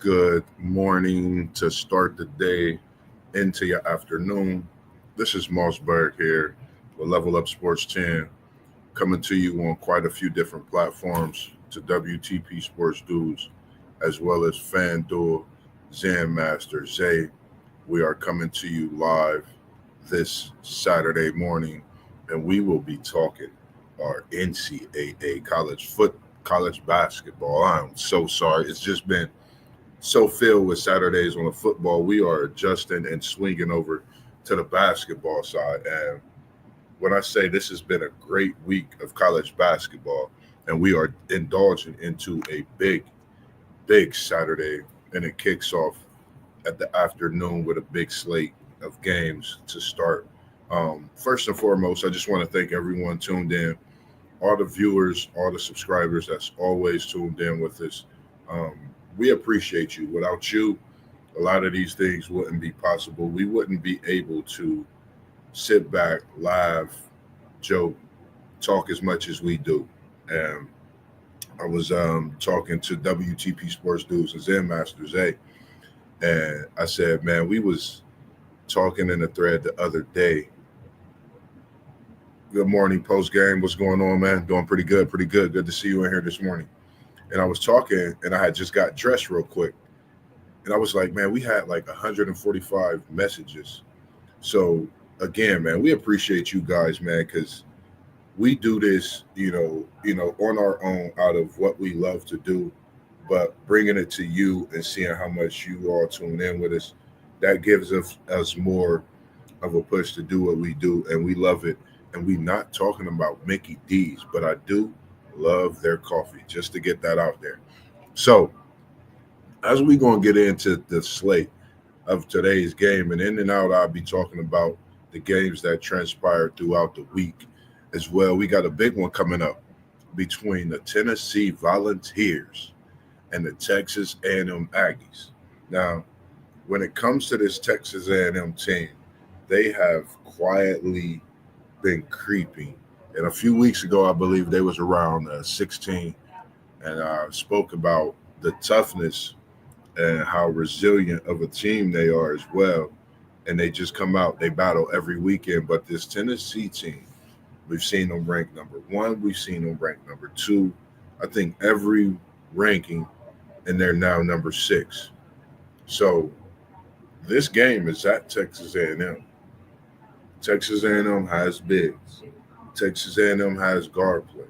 Good morning to start the day into your afternoon. This is Mossberg here with Level Up Sports 10, coming to you on quite a few different platforms to WTP Sports Dudes, as well as FanDuel, Zen Master, Zay. We are coming to you live this Saturday morning, and we will be talking our NCAA college basketball. I'm so sorry. It's just been so filled with Saturdays on the football. We are adjusting and swinging over to the basketball side. And when I say this has been a great week of college basketball, and we are indulging into a big Saturday, and it kicks off at the afternoon with a big slate of games to start. First and foremost, I just want to thank everyone tuned in, all the viewers, all the subscribers that's always tuned in with us. Um, we appreciate you. Without you, a lot of these things wouldn't be possible. We wouldn't be able to sit back, laugh, joke, talk as much as we do. And I was talking to WTP Sports Dudes and Zen Masters A, and I said, man, we was talking in a thread the other day. Good morning, post game. What's going on, man? Doing pretty good, pretty good. Good to see you in here this morning. And I was talking, and I had just got dressed real quick, and I was like, man, we had like 145 messages. So again, man, we appreciate you guys, man, because we do this, on our own out of what we love to do, but bringing it to you and seeing how much you all tune in with us, that gives us more of a push to do what we do, and we love it. And we not talking about Mickey D's, but I do love their coffee. Just to get that out there. So as we gonna get into the slate of today's game, and in and out, I'll be talking about the games that transpired throughout the week as well. We got a big one coming up between the Tennessee Volunteers and the Texas A&M Aggies. Now, when it comes to this Texas A&M team, they have quietly been creeping. And a few weeks ago, I believe they was around 16, and I spoke about the toughness and how resilient of a team they are as well. And they just come out, they battle every weekend. But this Tennessee team, we've seen them ranked number one, we've seen them ranked number two. I think every ranking, and they're now number six. So this game is at Texas A&M. Texas A&M has bigs. Texas A&M has guard play.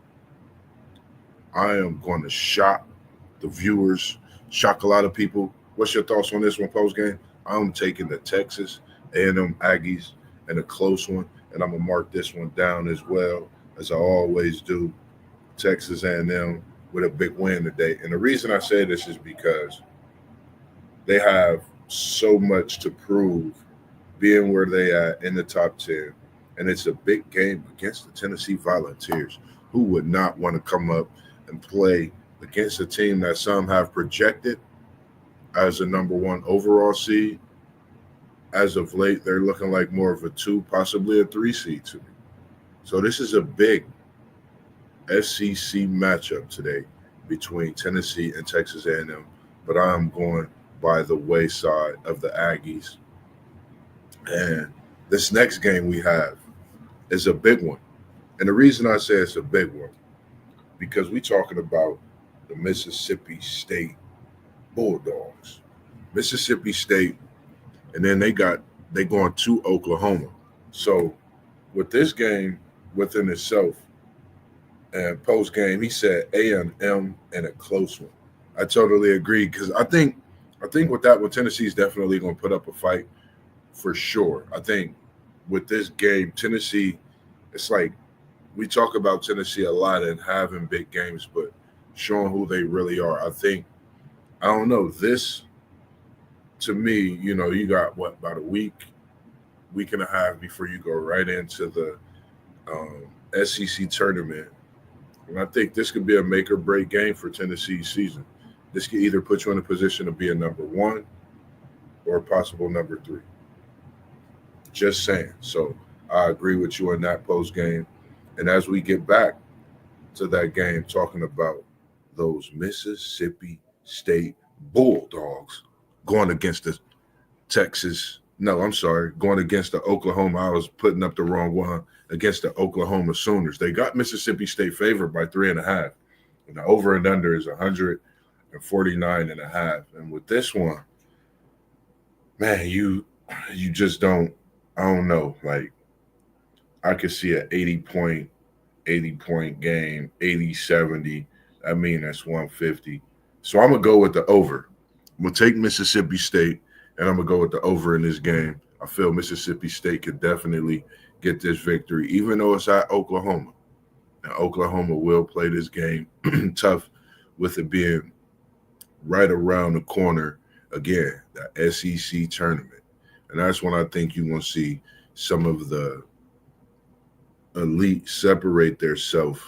I am going to shock the viewers, shock a lot of people. What's your thoughts on this one, post game? I'm taking the Texas A&M Aggies and a close one, and I'm gonna mark this one down as well as I always do. Texas A&M with a big win today, and the reason I say this is because they have so much to prove, being where they at in the top 10, and it's a big game against the Tennessee Volunteers, who would not want to come up and play against a team that some have projected as a number one overall seed. As of late, they're looking like more of a two, possibly a three seed to me. So this is a big SEC matchup today between Tennessee and Texas A&M, but I'm going by the wayside of the Aggies. And this next game we have is a big one. And the reason I say it's a big one, because we talking about the Mississippi State Bulldogs. Mississippi State, and then they going to Oklahoma. So with this game within itself, and post game, he said A&M and a close one. I totally agree, because I think with that one, Tennessee's definitely going to put up a fight for sure. I think with this game, Tennessee, it's like we talk about Tennessee a lot and having big games, but showing who they really are. I don't know. This to me, you got what, about a week and a half before you go right into the SEC tournament, and I think this could be a make or break game for Tennessee's season. This could either put you in a position to be a number one or a possible number three. Just saying. So I agree with you in that post game. And as we get back to that game, talking about those Mississippi State Bulldogs going against the Texas. No, I'm sorry, going against the Oklahoma. I was putting up the wrong one against the Oklahoma Sooners. They got Mississippi State favored by 3.5. And the over and under is 149.5. And with this one, man, you just don't. I don't know. Like I could see an 80 point game, 80-70. I mean, that's 150. So I'm going to go with the over. I'm going to take Mississippi State, and I'm going to go with the over in this game. I feel Mississippi State could definitely get this victory, even though it's at Oklahoma. Now, Oklahoma will play this game tough with it being right around the corner again, the SEC tournament. And that's when I think you're going to see some of the elite separate themselves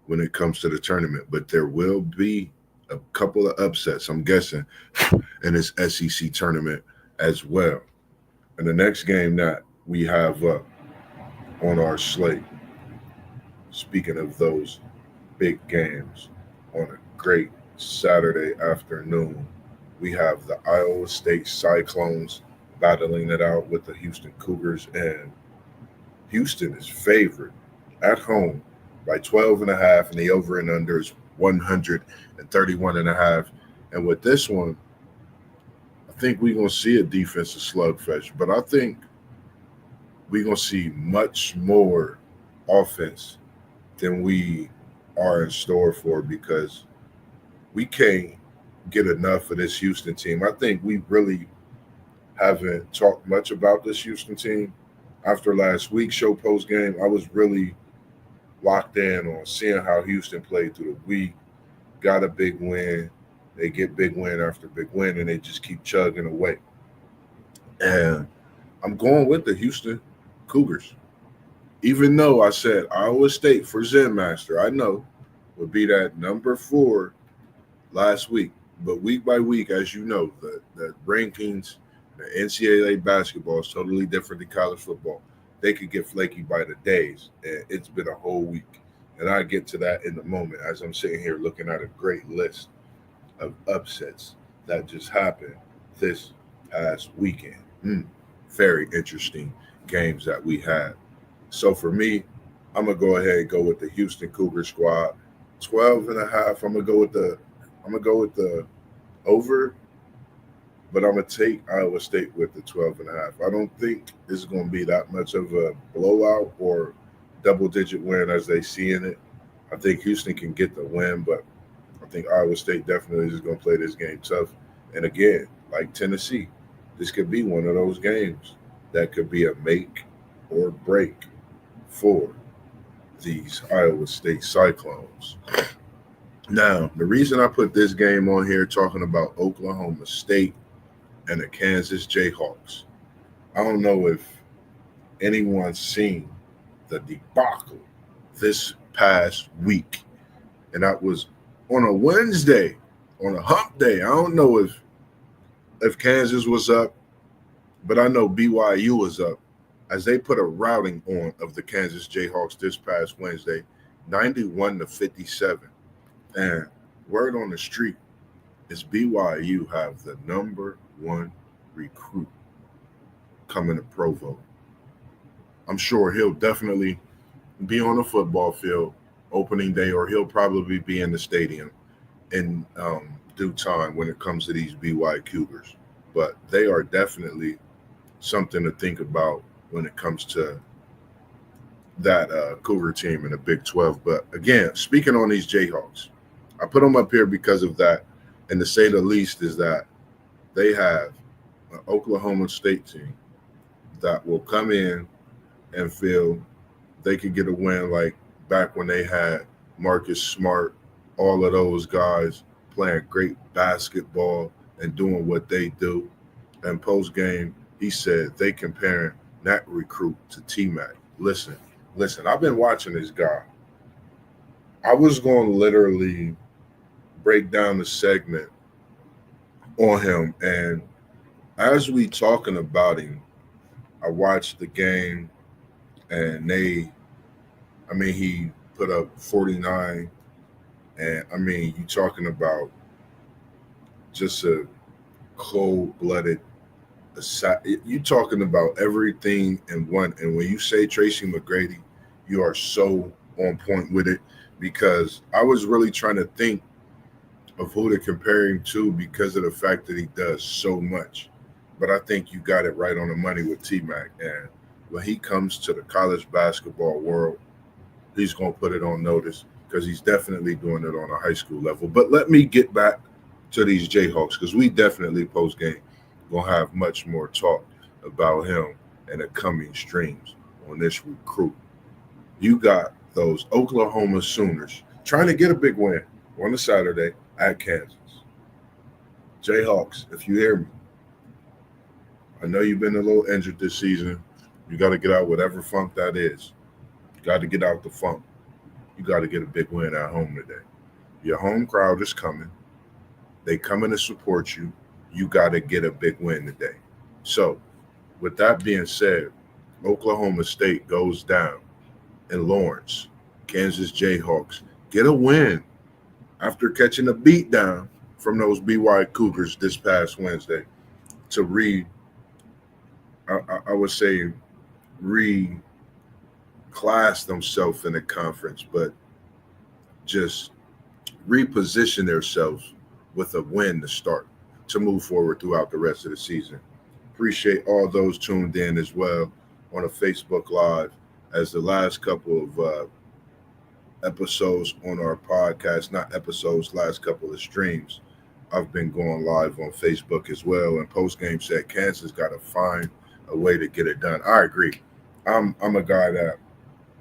when it comes to the tournament. But there will be a couple of upsets, I'm guessing, in this SEC tournament as well. And the next game that we have up on our slate, speaking of those big games on a great Saturday afternoon, we have the Iowa State Cyclones battling it out with the Houston Cougars, and Houston is favored at home by 12.5, and the over and under is 131.5. And with this one, I think we're going to see a defensive slugfest, but I think we're going to see much more offense than we are in store for, because we can't get enough of this Houston team. I think we really haven't talked much about this Houston team. After last week's show post game, I was really locked in on seeing how Houston played through the week, got a big win. They get big win after big win, and they just keep chugging away. And I'm going with the Houston Cougars. Even though I said Iowa State for Zen Master, I know would be that number 4 last week. But week by week, as you know, the rankings, the NCAA basketball is totally different than college football. They could get flaky by the days, and it's been a whole week. And I get to that in a moment as I'm sitting here looking at a great list of upsets that just happened this past weekend. Very interesting games that we had. So for me, I'm gonna go ahead and go with the Houston Cougar squad. 12.5. I'm gonna go with the over, but I'm gonna take Iowa State with the 12.5. I don't think it's gonna be that much of a blowout or double-digit win as they see in it. I think Houston can get the win, but I think Iowa State definitely is going to play this game tough. And again, like Tennessee, this could be one of those games that could be a make or break for these Iowa State Cyclones. Now, the reason I put this game on here talking about Oklahoma State and the Kansas Jayhawks, I don't know if anyone's seen the debacle this past week. And that was on a Wednesday, on a hump day. I don't know if Kansas was up, but I know BYU was up as they put a routing on of the Kansas Jayhawks this past Wednesday, 91-57. And word on the street is BYU have the number 1 recruit coming to Provo. I'm sure he'll definitely be on the football field opening day, or he'll probably be in the stadium in due time when it comes to these BYU Cougars. But they are definitely something to think about when it comes to that Cougar team in the Big 12. But again, speaking on these Jayhawks, I put them up here because of that. And to say the least is that they have an Oklahoma State team that will come in and feel they could get a win like back when they had Marcus Smart, all of those guys playing great basketball and doing what they do. And post game, he said they comparing that recruit to T-Mac. Listen, I've been watching this guy. I was going to literally break down the segment on him. And as we talking about him, I watched the game, and he put up 49. And you talking about just a cold-blooded you talking about everything in one. And when you say Tracy McGrady, you are so on point with it, because I was really trying to think of who to compare him to because of the fact that he does so much. But I think you got it right on the money with T Mac. And when he comes to the college basketball world, he's going to put it on notice because he's definitely doing it on a high school level. But let me get back to these Jayhawks, because we definitely post game going to have much more talk about him and the coming streams on this recruit. You got those Oklahoma Sooners trying to get a big win on a Saturday at Kansas. Jayhawks, if you hear me, I know you've been a little injured this season. You got to get out whatever funk that is. You got to get out the funk. You got to get a big win at home today. Your home crowd is coming. They coming to support you. You got to get a big win today. So, with that being said, Oklahoma State goes down in Lawrence. Kansas Jayhawks get a win after catching a beat down from those BY Cougars this past Wednesday to I would say reclass themselves in the conference, but just reposition themselves with a win to start to move forward throughout the rest of the season. Appreciate all those tuned in as well on a Facebook Live, as the last couple of episodes on our podcast, not episodes, last couple of streams, I've been going live on Facebook as well. And post game said Kansas got to find a way to get it done. I agree. I'm a guy that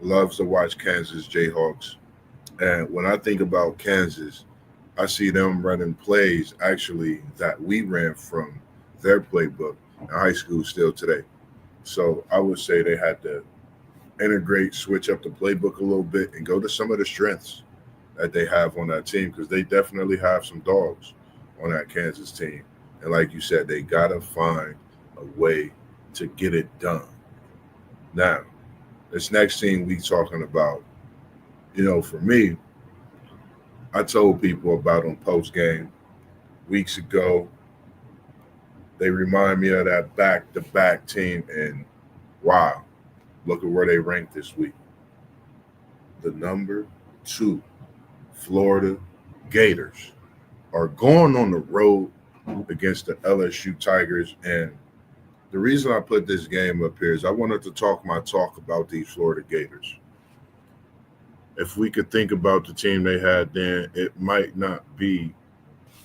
loves to watch Kansas Jayhawks, and when I think about Kansas, I see them running plays actually that we ran from their playbook in high school still today. So I would say they had to integrate, switch up the playbook a little bit, and go to some of the strengths that they have on that team, because they definitely have some dogs on that Kansas team. And like you said, they got to find a way to get it done. Now, this next team we talking about, for me, I told people about them post game weeks ago. They remind me of that back-to-back team, and wow, look at where they ranked this week. The number 2 Florida Gators are going on the road against the LSU Tigers. And the reason I put this game up here is I wanted to talk my talk about these Florida Gators. If we could think about the team they had then, it might not be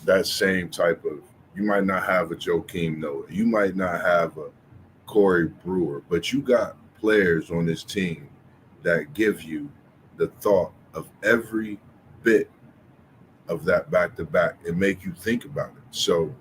that same type of, you might not have a Joakim Noah. You might not have a Corey Brewer, but you got players on this team that give you the thought of every bit of that back-to-back and make you think about it. So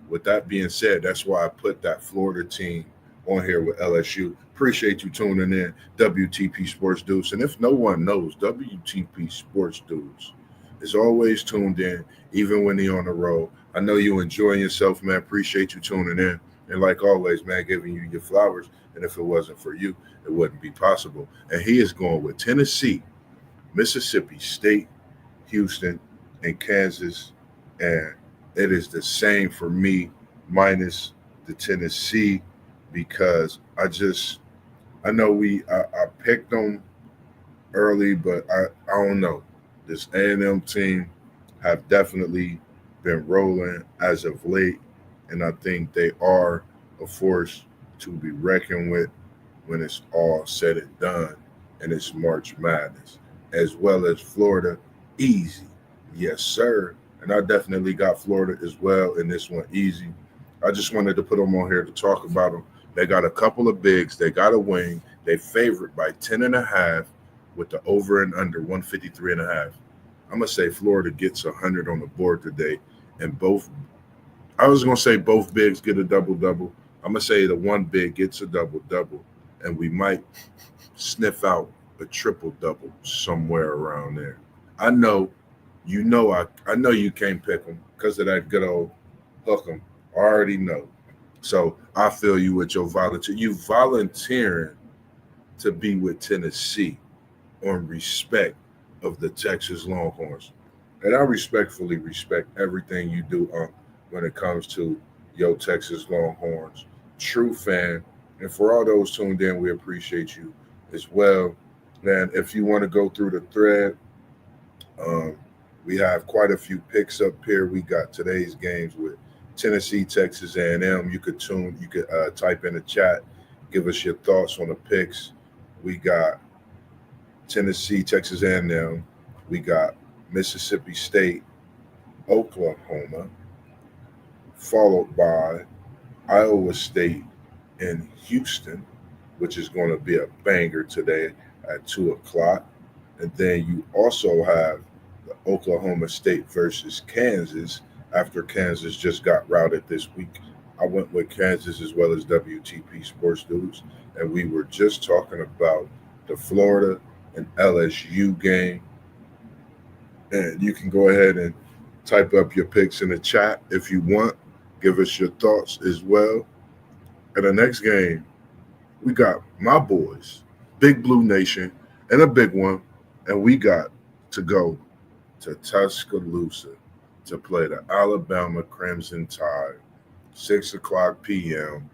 with that being said, that's why I put that Florida team on here with LSU. Appreciate you tuning in, WTP Sports Dudes. And if no one knows, WTP Sports Dudes is always tuned in, even when they're on the road. I know you enjoying yourself, man. Appreciate you tuning in. And like always, man, giving you your flowers. And if it wasn't for you, it wouldn't be possible. And he is going with Tennessee, Mississippi State, Houston, and Kansas. And it is the same for me, minus the Tennessee, because I know I picked them early, but I don't know. This A&M team have definitely been rolling as of late, and I think they are a force to be reckoned with when it's all said and done, and it's March Madness, as well as Florida. Easy. Yes, sir. And I definitely got Florida as well in this one, easy. I just wanted to put them on here to talk about them. They got a couple of bigs. They got a wing. They favored by 10.5 with the over and under 153.5. I'm going to say Florida gets 100 on the board today. And I was going to say both bigs get a double-double. I'm going to say the one big gets a double-double. And we might sniff out a triple-double somewhere around there. I know you can't pick them because of that good old hook 'em. I already know. So I feel you with your volunteer. You volunteering to be with Tennessee on respect of the Texas Longhorns. And I respectfully respect everything you do. when it comes to Yo Texas Longhorns. True fan. And for all those tuned in, we appreciate you as well. And if you want to go through the thread, um, we have quite a few picks up here. We got today's games with Tennessee, Texas A&M. You could type in the chat, give us your thoughts on the picks. We got Tennessee, Texas A&M. We got Mississippi State, Oklahoma, followed by Iowa State in Houston, which is going to be a banger today at 2 o'clock. And then you also have the Oklahoma State versus Kansas after Kansas just got routed this week. I went with Kansas as well as WTP Sports Dudes, and we were just talking about the Florida and LSU game. And you can go ahead and type up your picks in the chat if you want. Give us your thoughts as well. And the next game, we got my boys, Big Blue Nation, and a big one. And we got to go to Tuscaloosa to play the Alabama Crimson Tide, 6 o'clock p.m.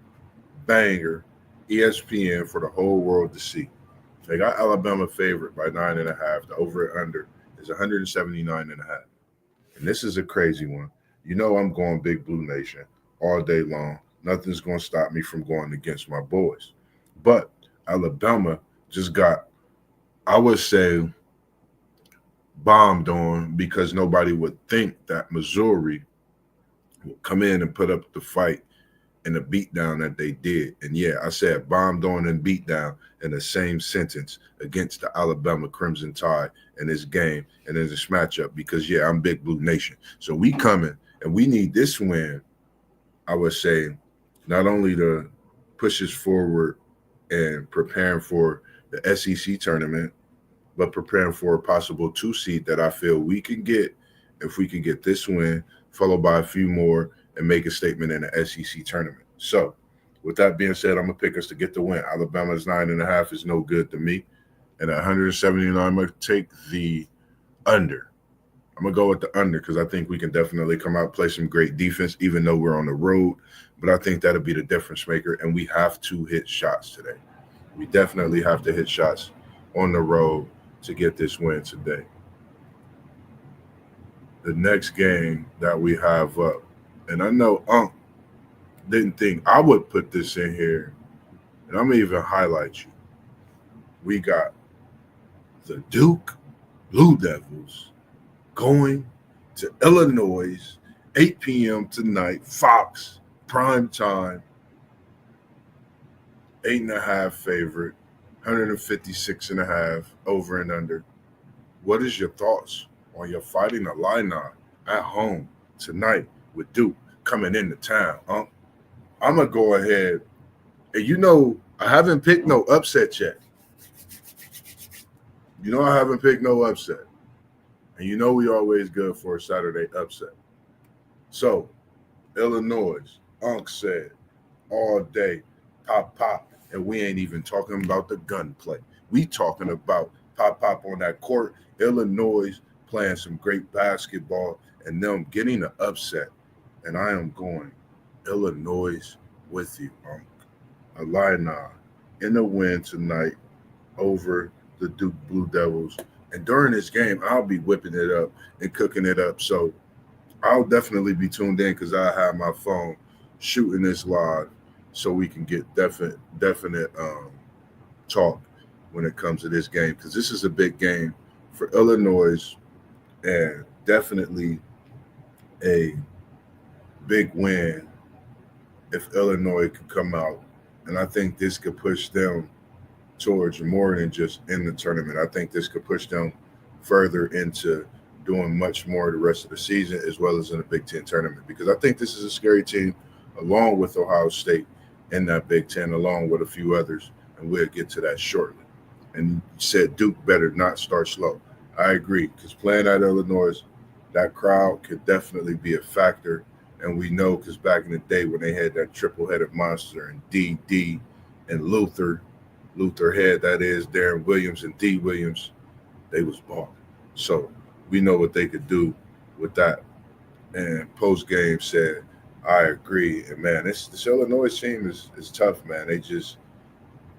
Banger, ESPN for the whole world to see. They got Alabama favorite by 9.5. The over and under is 179.5. And this is a crazy one. You know I'm going Big Blue Nation all day long. Nothing's going to stop me from going against my boys. But Alabama just got, I would say, bombed on because nobody would think that Missouri would come in and put up the fight and the beatdown that they did. And yeah, I said bombed on and beatdown in the same sentence against the Alabama Crimson Tide in this game and in this matchup because, yeah, I'm Big Blue Nation. So we coming and we need this win, I would say, not only to push us forward and preparing for the SEC tournament, but preparing for a possible 2 seed that I feel we can get if we can get this win, followed by a few more, and make a statement in the SEC tournament. So, with that being said, I'm gonna pick us to get the win. Alabama's 9.5 is no good to me, and at 179, I'm gonna take the under. I'm gonna go with the under because I think we can definitely come out play some great defense, even though we're on the road. But I think that'll be the difference maker, and we have to hit shots today. We definitely have to hit shots on the road to get this win today. The next game that we have up, and I know Unc didn't think I would put this in here, and I'm gonna even highlight you. We got the Duke Blue Devils going to Illinois, 8 p.m. tonight, Fox, prime time, 8.5 favorite, 156.5 over and under. What is your thoughts on your Fighting Illini at home tonight with Duke coming into town? I'm going to go ahead. And you know, I haven't picked no upset yet. You know I haven't picked no upset. And you know we always good for a Saturday upset. So, Illinois, Unc said, all day, pop, pop. And we ain't even talking about the gunplay. We talking about pop, pop on that court. Illinois playing some great basketball and them getting the upset. And I am going Illinois with you, Unc. Illini in the win tonight over the Duke Blue Devils. And during this game, I'll be whipping it up and cooking it up. So I'll definitely be tuned in because I have my phone shooting this live so we can get definite talk when it comes to this game because this is a big game for Illinois and definitely a big win if Illinois could come out. And I think this could push them towards more than just in the tournament. I think this could push them further into doing much more the rest of the season as well as in the Big Ten tournament because I think this is a scary team along with Ohio State in that Big Ten, along with a few others, and we'll get to that shortly. And you said Duke better not start slow. I agree because playing at Illinois, that crowd could definitely be a factor. And we know because back in the day when they had that triple-headed monster and D and Luther Head, that is Darren Williams and D Williams, they was balling. So we know what they could do with that. And post-game said I agree. And man, this Illinois team is tough, man. They just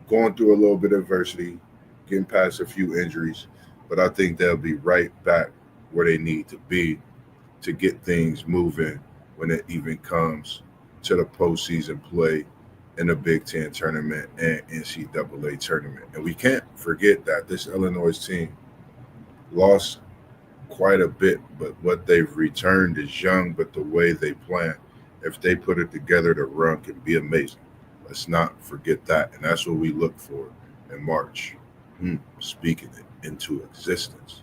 going through a little bit of adversity, getting past a few injuries, but I think they'll be right back where they need to be to get things moving when it even comes to the postseason play in the Big Ten tournament and NCAA tournament. And we can't forget that this Illinois team lost quite a bit, but what they've returned is young, but the way they plan, if they put it together, the run can be amazing. Let's not forget that. And that's what we look for in March. Speaking it into existence.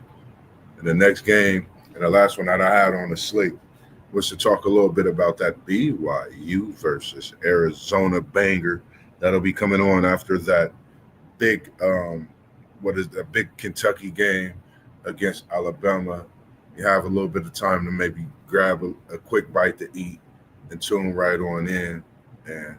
And the next game, and the last one that I had on the slate, was to talk a little bit about that BYU versus Arizona banger that'll be coming on after that big, big Kentucky game against Alabama. You have a little bit of time to maybe grab a quick bite to eat and tune right on in. And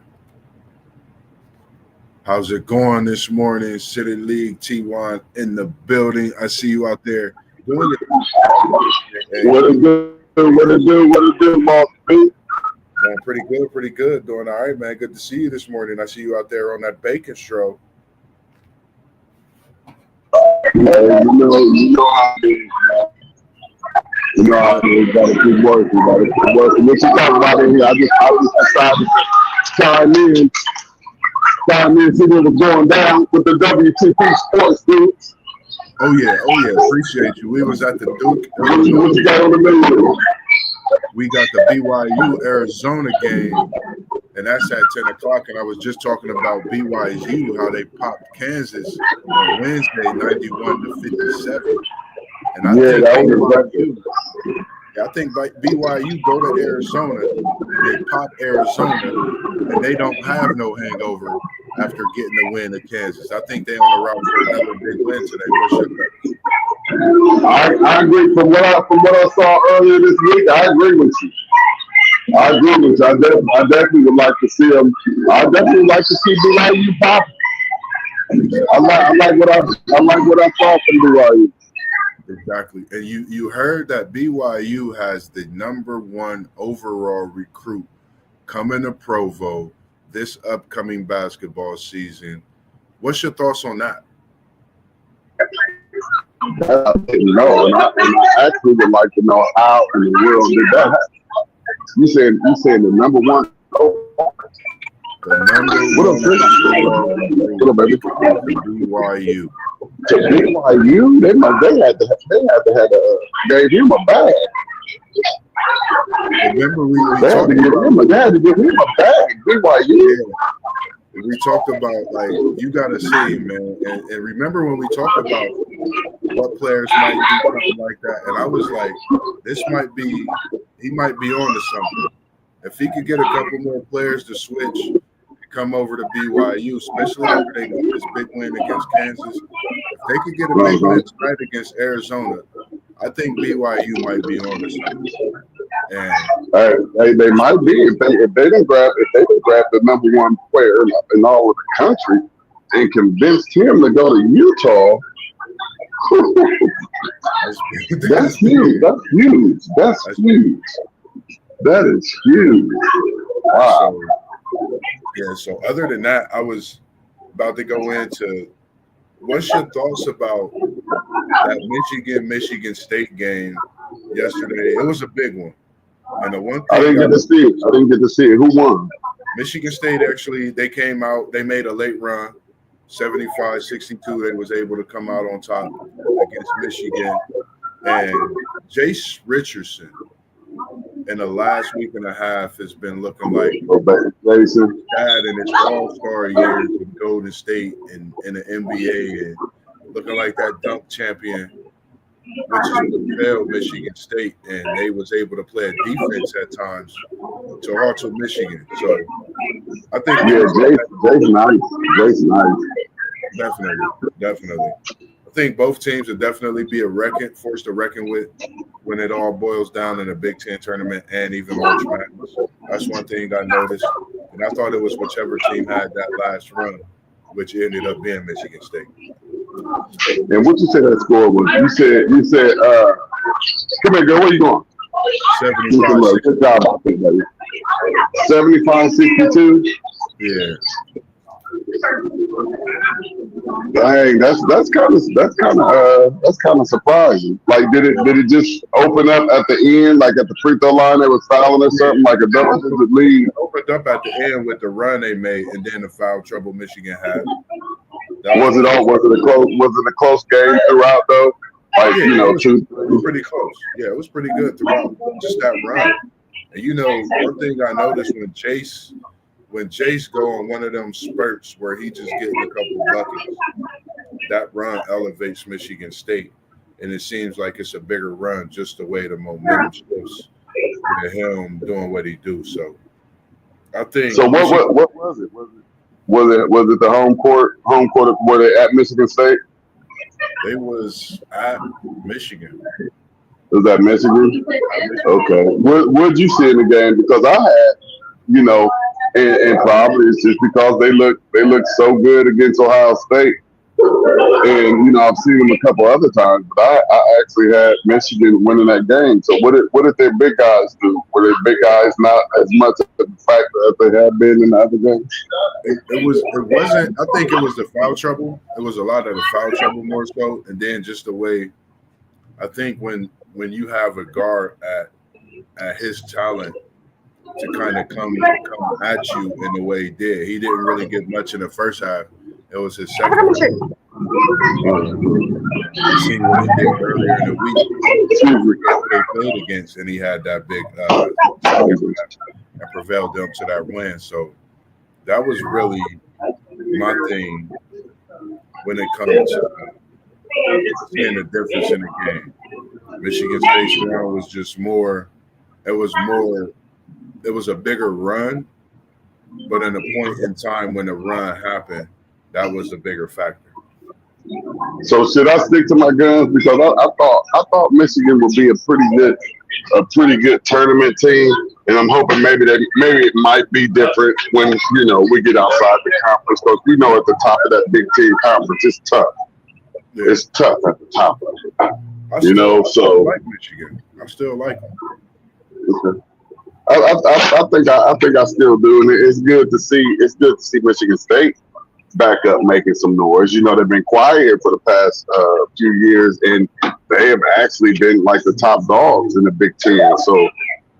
how's it going this morning? City League T1 in the building. I see you out there doing it. What it do? What it do, Mark? Doing pretty good. Doing all right, man. Good to see you this morning. I see you out there on that bacon stroll. You know how it is, man. You know how it is. Gotta keep working. What you talking about in here? I just decided to chime in, see what was going down with the WTP Sports Group. Oh yeah. Appreciate you. We was at the Duke. What you got on the menu? We got the BYU Arizona game, and that's at 10 o'clock. And I was just talking about BYU, how they popped Kansas on Wednesday, 91-57. And I think BYU go to Arizona, and they pop Arizona, and they don't have no hangover after getting the win at Kansas. I think they're on the route for another big win today. What's your bet? I agree. From what I saw earlier this week, I agree with you. I definitely would like to see them. I definitely like to see BYU pop. I like what I saw from BYU. Exactly. And you heard that BYU has the #1 overall recruit coming to Provo this upcoming basketball season. What's your thoughts on that? No, and I actually would like to know how in the world did that happen. You said the #1. The baby? BYU. To BYU, they had to gave him a bag. Remember they had to give him a bag. BYU. Yeah. We talked about, like, you got to see, man. And remember when we talked about what players might do something like that, and I was like, he might be on to something. If he could get a couple more players to switch and come over to BYU, especially after they got this big win against Kansas, if they could get a big win tonight against Arizona, I think BYU might be on to something. And they might be if they didn't grab the #1 player in all of the country and convinced him to go to Utah. That's huge. That's huge. That is huge. Wow. So other than that, I was about to go into what's your thoughts about that Michigan State game yesterday? It was a big one. And the one thing I didn't get to see it. Who won? Michigan State, actually, they came out, they made a late run, 75-62. They was able to come out on top against Michigan. And Jace Richardson in the last week and a half has been looking like Jason bad in his all-star years with Golden State and in the NBA, and looking like that dunk champion, which is failed Michigan State, and they was able to play a defense at times to alter Michigan. So I think Jason nice. Definitely. I think both teams will definitely be forced to reckon with when it all boils down in the Big Ten tournament and even March Madness. That's one thing I noticed, and I thought it was whichever team had that last run, which ended up being Michigan State. And what you said that score was? You said, come here, girl, where you going? 75. Good job out there, buddy. 75-62. Yeah. Dang, that's kind of surprising. Like, did it just open up at the end, like at the free throw line, they was fouling or something, like a double-digit lead? It opened up at the end with the run they made, and then the foul trouble Michigan had. Was it a close game throughout though? Like, Yeah, you know, it was pretty close. Yeah, it was pretty good throughout just that run. And you know, one thing I noticed when Chase go on one of them spurts where he just getting a couple buckets, that run elevates Michigan State. And it seems like it's a bigger run just the way the momentum shifts with him doing what he do. So I think. So what was it? Was it the home court? Were they at Michigan State? They was at Michigan. Was that Michigan? Okay. What'd you see in the game? Because I had, you know, and probably it's just because they look so good against Ohio State. And, you know, I've seen them a couple other times, but I actually had Michigan winning that game. So what did their big guys do? Were their big guys not as much of the factor that they have been in the other games? It wasn't. I think it was the foul trouble. It was a lot of the foul trouble more so, and then just the way. I think when you have a guard at his talent to kind of come at you in the way he did, he didn't really get much in the first half. It was his second half. You see what he did earlier in the week. They played against, and he had that big that prevailed them to that win. So that was really my thing when it comes to seeing the difference in the game. Michigan State's run was just more. It was a bigger run, but in a point in time when the run happened, that was the bigger factor. So should I stick to my guns? Because I thought Michigan would be a pretty good tournament team, and I'm hoping maybe it might be different when, you know, we get outside the conference, because we know at the top of that Big Ten conference it's tough. Yeah. It's tough at the top of it. I still like Michigan. I still like them. Okay. I think I still do, and it's good to see. It's good to see Michigan State back up making some noise. You know, they've been quiet for the past few years, and they have actually been like the top dogs in the Big Ten. So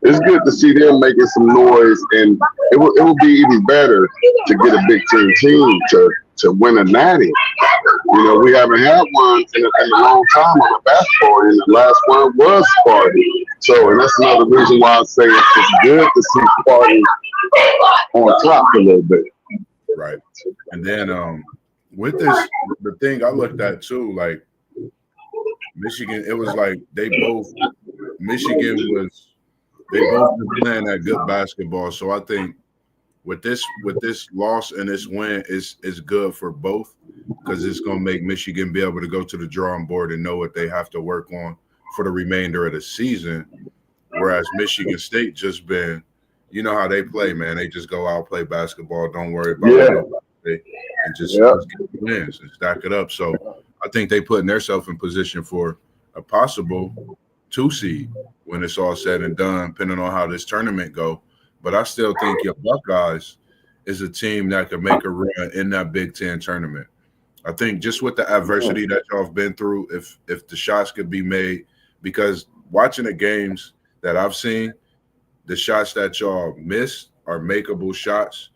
it's good to see them making some noise, and it will be even better to get a Big Ten team to win a natty. You know, we haven't had one in a long time on the basketball, and the last one was Sparty. So, and that's another reason why I say it's good to see Sparty on top a little bit. Right. And then with this, the thing I looked at too, like Michigan, it was like Michigan was playing that good basketball. So I think with this loss and this win is good for both, because it's gonna make Michigan be able to go to the drawing board and know what they have to work on for the remainder of the season. Whereas Michigan State just been, you know how they play, man. They just go out, play basketball, don't worry about it, and just get wins and stack it up. So I think they putting themselves in position for a possible 2 seed when it's all said and done, depending on how this tournament go. But I still think your Buckeyes is a team that could make a run in that Big Ten tournament. I think just with the adversity that y'all have been through, if the shots could be made, because watching the games that I've seen, the shots that y'all miss are makeable shots,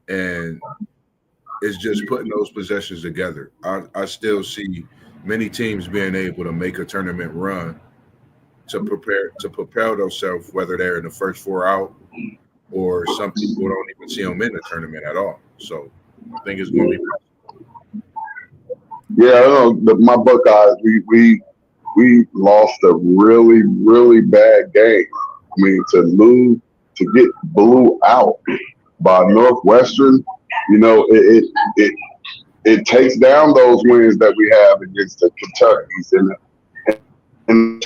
and it's just putting those possessions together. I still see many teams being able to make a tournament run to prepare themselves, whether they're in the first 4 out or some people don't even see them in the tournament at all. So I think it's going to be possible. Yeah, I know my Buckeyes, we lost a really, really bad game. I mean, to get blew out by Northwestern, you know, it takes down those wins that we have against the Kentuckys and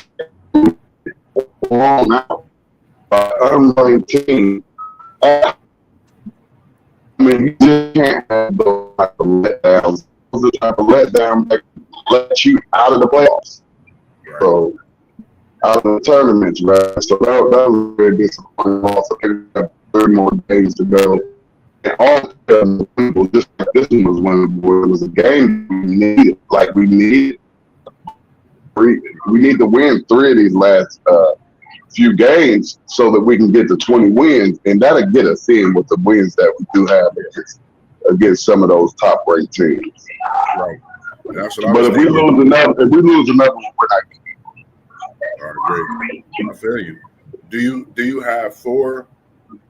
long out by unranked team. I mean, you just can't have those type of letdowns. Those are the type of letdown that let you out of the playoffs. So out of the tournaments, right? So that was very disappointing. Also, they got 30 more days to go. And all the people, just like this one was one, it was a game we needed. Like we need to win 3 of these last few games so that we can get to 20 wins, and that'll get us in with the wins that we do have against some of those top-ranked teams. Right. That's what I But was if we lose another one, we're not. All right, great. I feel you. Do you have 4?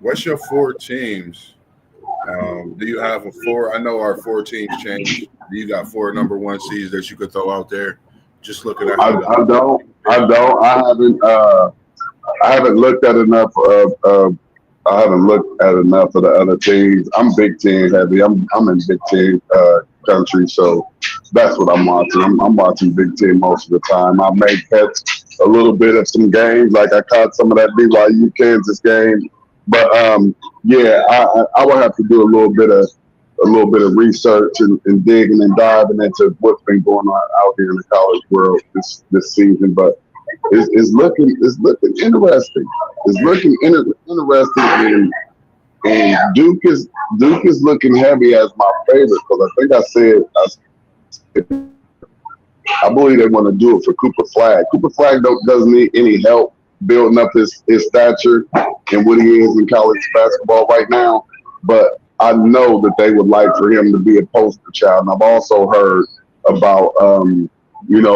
What's your 4 teams? Do you have a 4? I know our 4 teams changed. Do you got 4 number 1 seeds that you could throw out there? Just looking at. I don't. I haven't looked at enough of. I haven't looked at enough of the other teams. I'm Big Ten heavy. I'm in Big Ten country, so that's what I'm watching. I'm watching Big Ten most of the time. I may catch a little bit of some games, like I caught some of that BYU Kansas game. But yeah, I will have to do a little bit of research and digging and diving into what's been going on out here in the college world this season. But it's looking interesting. It's looking interesting, and Duke is looking heavy as my favorite because I think I said I believe they want to do it for Cooper Flagg. Cooper Flagg doesn't need any help building up his stature and what he is in college basketball right now, but I know that they would like for him to be a poster child. And I've also heard about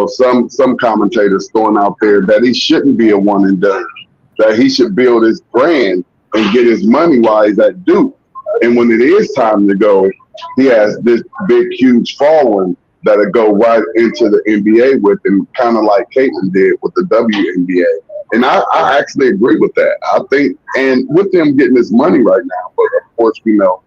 some commentators throwing out there that he shouldn't be a one and done, that he should build his brand and get his money while he's at Duke. And when it is time to go, he has this big, huge following that'll go right into the NBA with him, kind of like Caitlin did with the WNBA. And I actually agree with that. I think, and with him getting his money right now, but of course we know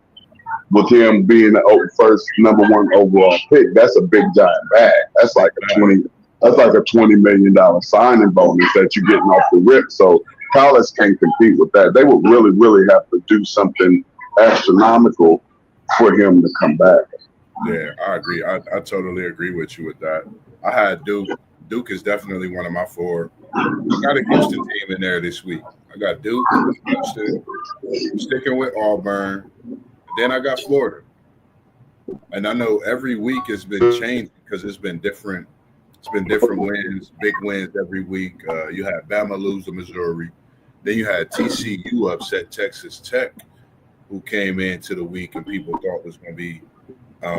with him being the first number 1 overall pick, that's a big giant bag. That's like a $20 million signing bonus that you're getting off the rip. So college can't compete with that. They would really, really have to do something astronomical for him to come back. Yeah, I agree. I totally agree with you with that. I had Duke. Duke is definitely one of my 4. I got a Houston team in there this week. I got Duke, Houston, I'm sticking with Auburn. Then I got Florida. And I know every week has been changed because it's been different. It's been different wins, big wins every week. You had Bama lose to Missouri. Then you had TCU upset Texas Tech, who came into the week and people thought was going to be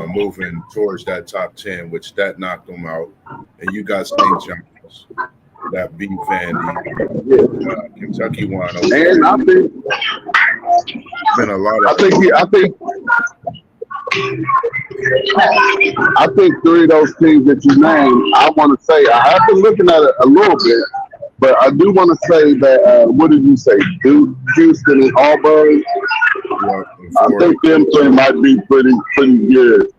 moving towards that top 10, which that knocked them out. And you got St. John's that beat Vandy. Kentucky won. And I think it's been a lot of. I think 3 of those teams that you named, I want to say I have been looking at it a little bit, but I do want to say that what did you say? Duke, Houston, and Auburn. I think them 3 might be pretty good.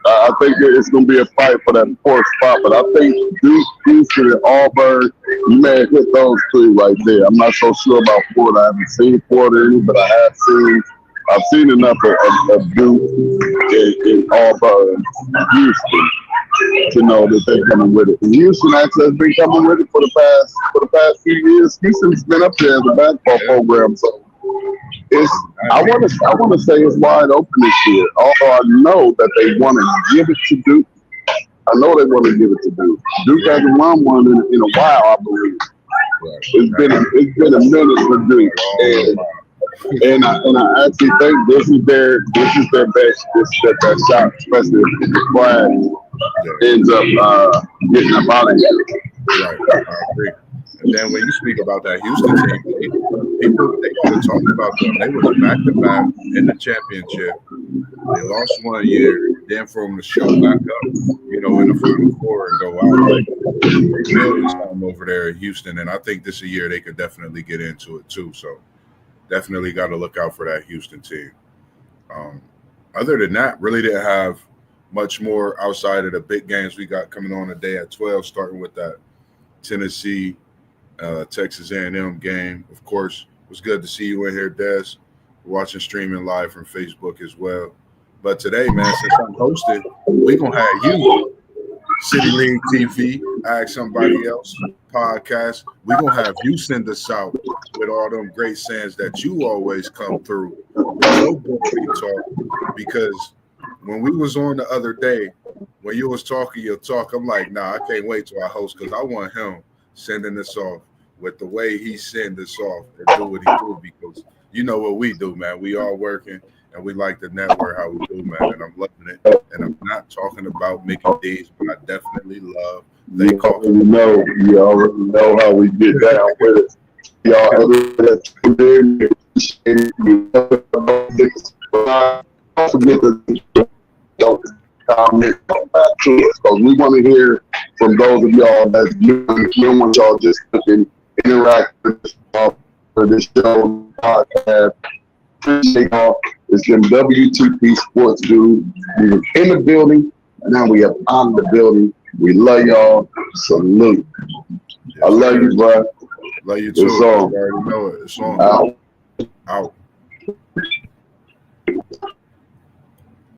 I think it's going to be a fight for that 4th spot, but I think Duke, Houston, and Auburn, you may have hit those 3 right there. I'm not so sure about Florida. I haven't seen Florida any, but I've seen enough of Duke and Auburn, Houston, to know that they're coming with it. And Houston actually has been coming with it for the past few years. Houston's been up there as a basketball program, so I want to say it's wide open this year. Although I know that they want to give it to Duke. I know they want to give it to Duke. Duke hasn't won one in a while, I believe. It's been a minute for Duke. And I actually think this is their best shot, especially if the flag ends up getting up out of here. Right, I agree. And then when you speak about that Houston team, people they want to talk about them. They were back-to-back in the championship. They lost 1 year, then for them to show back up, in the Final Four and go out. Like, they built something over there in Houston, and I think this year they could definitely get into it too. So definitely got to look out for that Houston team. Other than that, really didn't have much more outside of the big games we got coming on today at 12, starting with that Tennessee, Texas A&M game. Of course, it was good to see you in here, Des. Watching streaming live from Facebook as well. But today, man, since I'm hosting, we're going to have you City League TV, Ask Somebody Else podcast. We're going to have you send us out with all them great sayings that you always come through with your boy talk. Because when we was on the other day, when you was talking your talk, I'm like, nah, I can't wait till I host because I want him sending us off with the way he send us off and do what he do, because you know what we do, man. We all working and we like the network how we do, man. And I'm loving it. And I'm not talking about Mickey D's, but I definitely love They Coffee. You already know how we get down with it. Y'all other that tuned in, appreciate it. Don't forget to comment to us, because we want to hear from those of y'all that's doing what y'all just can interact with this show podcast. Appreciate y'all. It's them WTP Sports dude. We were in the building, and now we are on the building. We love y'all. Salute. Yes, I love sir. you, bro. Love you too. It's You on. already know it. It's on. Out.